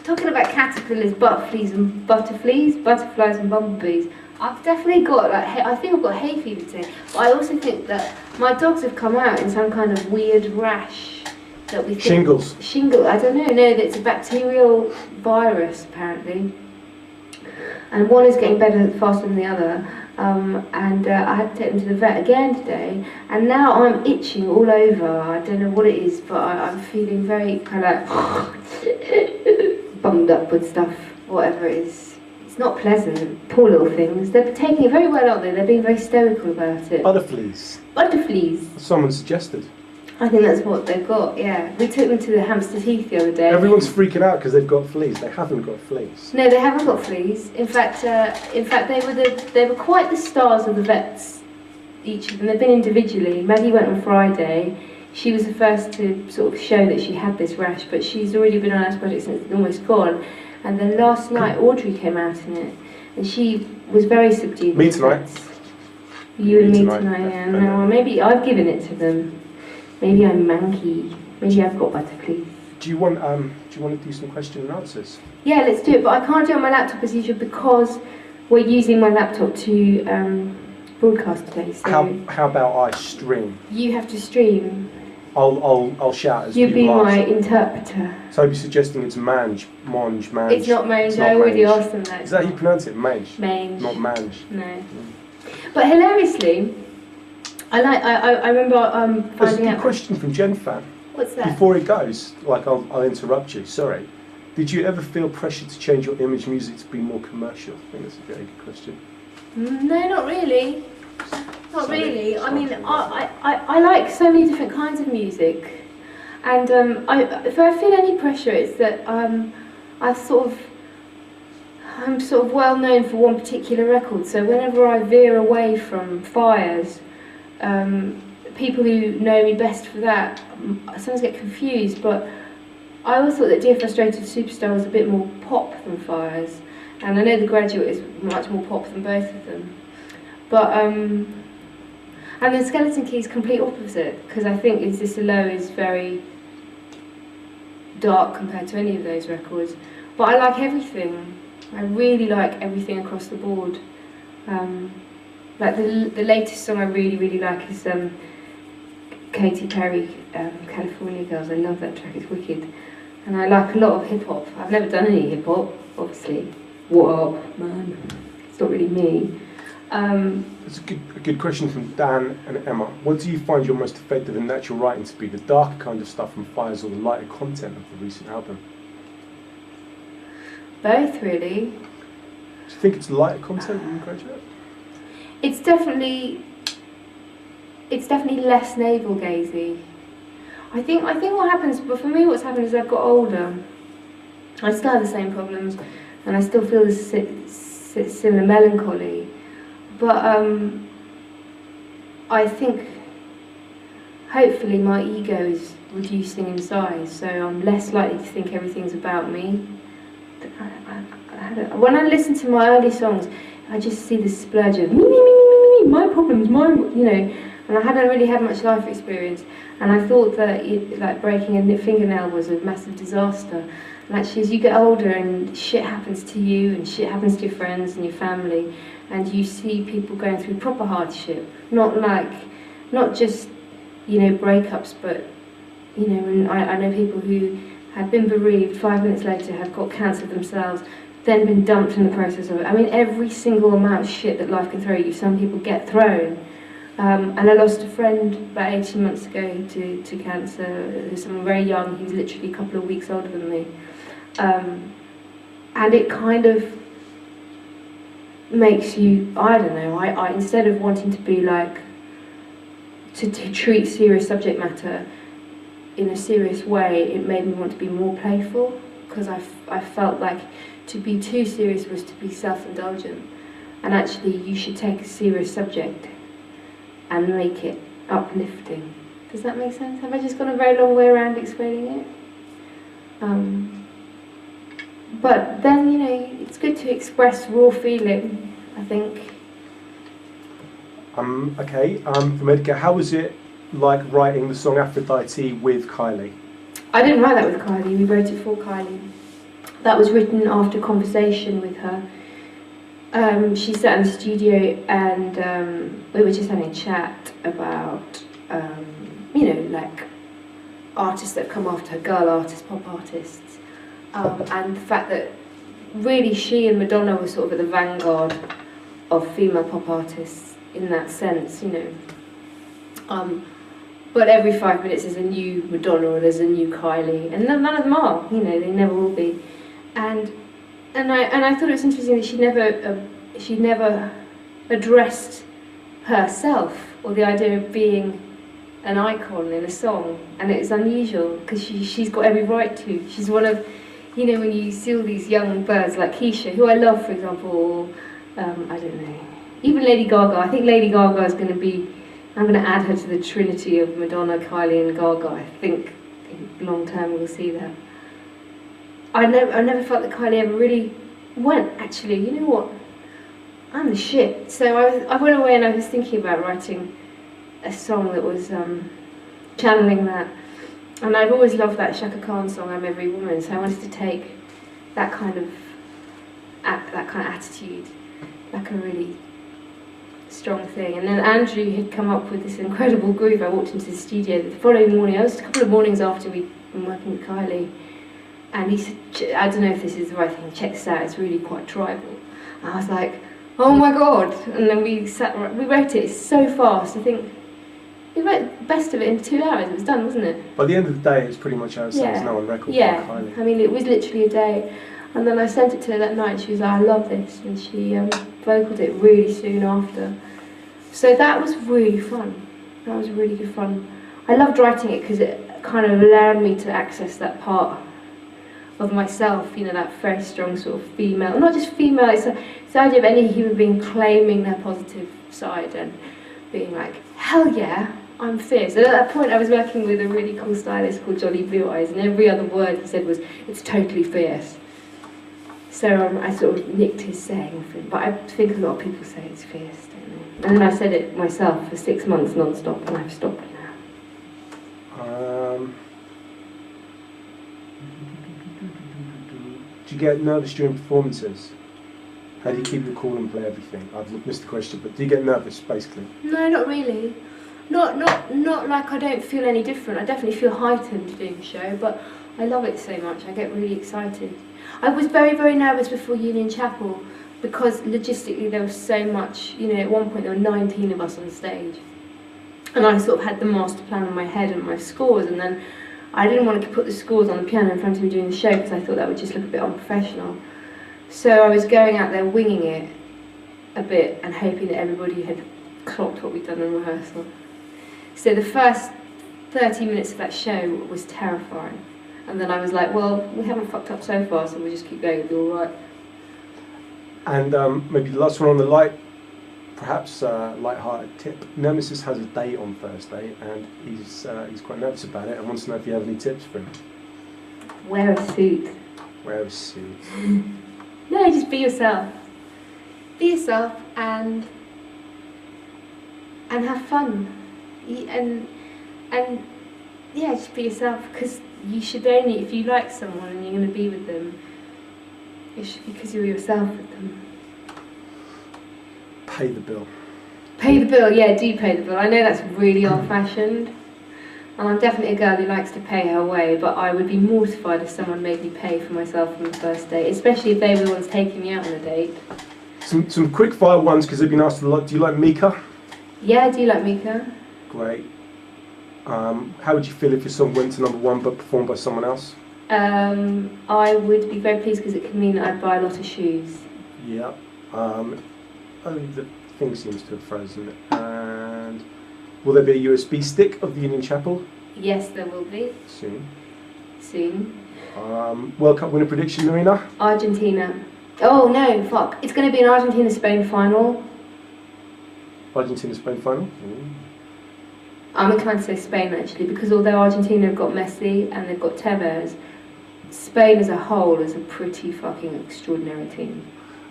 talking about caterpillars, butterflies and butterflies and bumblebees. I've definitely got I think I've got hay fever today. But I also think that my dogs have come out in some kind of weird rash that we think shingles. I don't know. No, it's a bacterial virus apparently, and one is getting better faster than the other. I had to take them to the vet again today, and now I'm itching all over. I don't know what it is, but I'm feeling very kind of bummed up with stuff, whatever it is. It's not pleasant. Poor little things. They're taking it very well, aren't they? They're being very stoical about it. Butterflies. Butterflies. Someone suggested. I think that's what they've got, yeah. We took them to the hamster teeth the other day. Everyone's freaking out because they've got fleas. They haven't got fleas. No, they haven't got fleas. In fact, they were quite the stars of the vets, each of them. They've been individually. Maggie went on Friday. She was the first to sort of show that she had this rash, but she's already been on antibiotics and it's almost gone. And then last night, Audrey came out in it, and she was very subdued. Me tonight. You and me tonight, yeah. No, well, maybe I've given it to them. Maybe I'm manky. Maybe I've got butterflies. Do you want to do some question and answers? Yeah, let's do it. But I can't do it on my laptop as usual because we're using my laptop to broadcast today. So how about I stream? You have to stream. I'll shout as you be people my ask. Interpreter. So I'd be suggesting it's mange. It's not mange. I already asked them that. Is that how you pronounce it? Mange. Mange. Not mange. No. But hilariously, I remember There's finding a out. good question from Jen Fan. What's that? Before it goes, I'll interrupt you. Sorry. Did you ever feel pressure to change your image music to be more commercial? I think that's a very good question. No, not really. Not really. I mean, I like so many different kinds of music, and if I feel any pressure, it's that I'm sort of well known for one particular record. So whenever I veer away from Fires, people who know me best for that sometimes get confused. But I always thought that Dear Frustrated Superstar was a bit more pop than Fires, and I know The Graduate is much more pop than both of them. But and then Skeleton Key is complete opposite, because I think Is This a Low is very dark compared to any of those records. But I like everything. I really like everything across the board. Like the latest song I really like is Katy Perry, California Girls. I love that track, it's wicked. And I like a lot of hip hop. I've never done any hip hop, obviously. What up, man? It's not really me. It's a good question from Dan and Emma. What do you find your most effective and natural writing to be? The darker kind of stuff from Fires or the lighter content of the recent album? Both, really. Do you think it's lighter content than Graduate? It's definitely less navel gazy. I think what happens, but for me what's happened is I've got older. I still have the same problems and I still feel this similar melancholy. But I think hopefully my ego is reducing in size, so I'm less likely to think everything's about me. When I listen to my early songs, I just see this splurge of me, my problems, and I hadn't really had much life experience, and I thought that like breaking a fingernail was a massive disaster. And actually, as you get older and shit happens to you and shit happens to your friends and your family, and you see people going through proper hardship, not just breakups, but and I know people who had been bereaved, 5 minutes later had got cancer themselves, then been dumped in the process of it. I mean, every single amount of shit that life can throw you, some people get thrown. And I lost a friend about 18 months ago to cancer, someone very young. He was literally a couple of weeks older than me. And it kind of makes you, I don't know, I instead of wanting to be like, to treat serious subject matter in a serious way, it made me want to be more playful, because I felt like to be too serious was to be self-indulgent, and actually you should take a serious subject and make it uplifting. Does that make sense? Have I just gone a very long way around explaining it? But then, it's good to express raw feeling, I think. Okay, from Edgar, how was it like writing the song Aphrodite with Kylie? I didn't write that with Kylie, we wrote it for Kylie. that was written after conversation with her. She sat in the studio and we were just having a chat about, you know, like artists that have come after her, girl artists, pop artists, and the fact that really she and Madonna were sort of at the vanguard of female pop artists in that sense, you know. But every 5 minutes there's a new Madonna or there's a new Kylie, and none of them are, you know, they never will be. And I thought it was interesting that she never addressed herself or the idea of being an icon in a song, and it's unusual because she's got every right to. She's one of, you know, when you see all these young birds like Keisha, who I love, for example, or I don't know, even Lady Gaga. I think Lady Gaga is going to be, I'm going to add her to the trinity of Madonna, Kylie and Gaga. I think long term we'll see that. I never felt that Kylie ever really went, actually, you know what, I'm the shit. So I went away and I was thinking about writing a song that was channeling that. And I've always loved that Shaka Khan song, I'm Every Woman, so I wanted to take that kind of attitude, like a really strong thing. And then Andrew had come up with this incredible groove. I walked into the studio the following morning, I was a couple of mornings after we'd been working with Kylie, and he said, I don't know if this is the right thing, check this out, it's really quite tribal. And I was like, oh my god, and then we wrote it so fast. I think we wrote the best of it in 2 hours, it was done, wasn't it? By the end of the day, it's pretty much how it sounds now on record. Yeah, I mean, it was literally a day. And then I sent it to her that night, and she was like, I love this, and she vocaled it really soon after. So that was really fun. That was really good fun. I loved writing it because it kind of allowed me to access that part of myself, you know, that very strong sort of female, not just female, it's the idea of any human being claiming their positive side and being like, hell yeah, I'm fierce. And at that point I was working with a really cool stylist called Johnny Blue Eyes, and every other word he said was, it's totally fierce. So I sort of nicked his saying, but I think a lot of people say it's fierce, don't they? And then I said it myself for 6 months non-stop, and I've stopped now. Do you get nervous during performances? How do you keep your cool and play everything? I've missed the question, but do you get nervous, basically? No, not really. Not like I don't feel any different. I definitely feel heightened doing the show, but I love it so much. I get really excited. I was very, very nervous before Union Chapel because logistically there was so much, you know, at one point there were 19 of us on stage. And I sort of had the master plan in my head and my scores, and then I didn't want to put the scores on the piano in front of me during the show because I thought that would just look a bit unprofessional. So I was going out there winging it a bit and hoping that everybody had clocked what we'd done in rehearsal. So the first 30 minutes of that show was terrifying. And then I was like, well, we haven't fucked up so far, so we'll just keep going, it'll be alright. And maybe the last one on the perhaps light-hearted tip. Nemesis has a date on Thursday, and he's quite nervous about it and wants to know if you have any tips for him. Wear a suit. Wear a suit. No, just be yourself. Be yourself and have fun. And yeah, just be yourself, because you should only, if you like someone and you're going to be with them, it should be because you're yourself with them. Pay the bill. Pay the bill, yeah, do pay the bill. I know that's really old-fashioned, and I'm definitely a girl who likes to pay her way, but I would be mortified if someone made me pay for myself on the first date, especially if they were the ones taking me out on a date. Some quick-fire ones, because they've been asked a lot. Do you like Mika? Yeah, I do like Mika. Great. How would you feel if your song went to #1 but performed by someone else? I would be very pleased because it could mean that I'd buy a lot of shoes. Yeah. Only the thing seems to have frozen. And will there be a USB stick of the Union Chapel? Yes, there will be. Soon. World Cup winner prediction, Nerina? Argentina. Oh no, fuck. It's going to be an Argentina-Spain final. Argentina-Spain final? Ooh. I'm inclined to say Spain actually, because although Argentina have got Messi and they've got Tevez, Spain as a whole is a pretty fucking extraordinary team.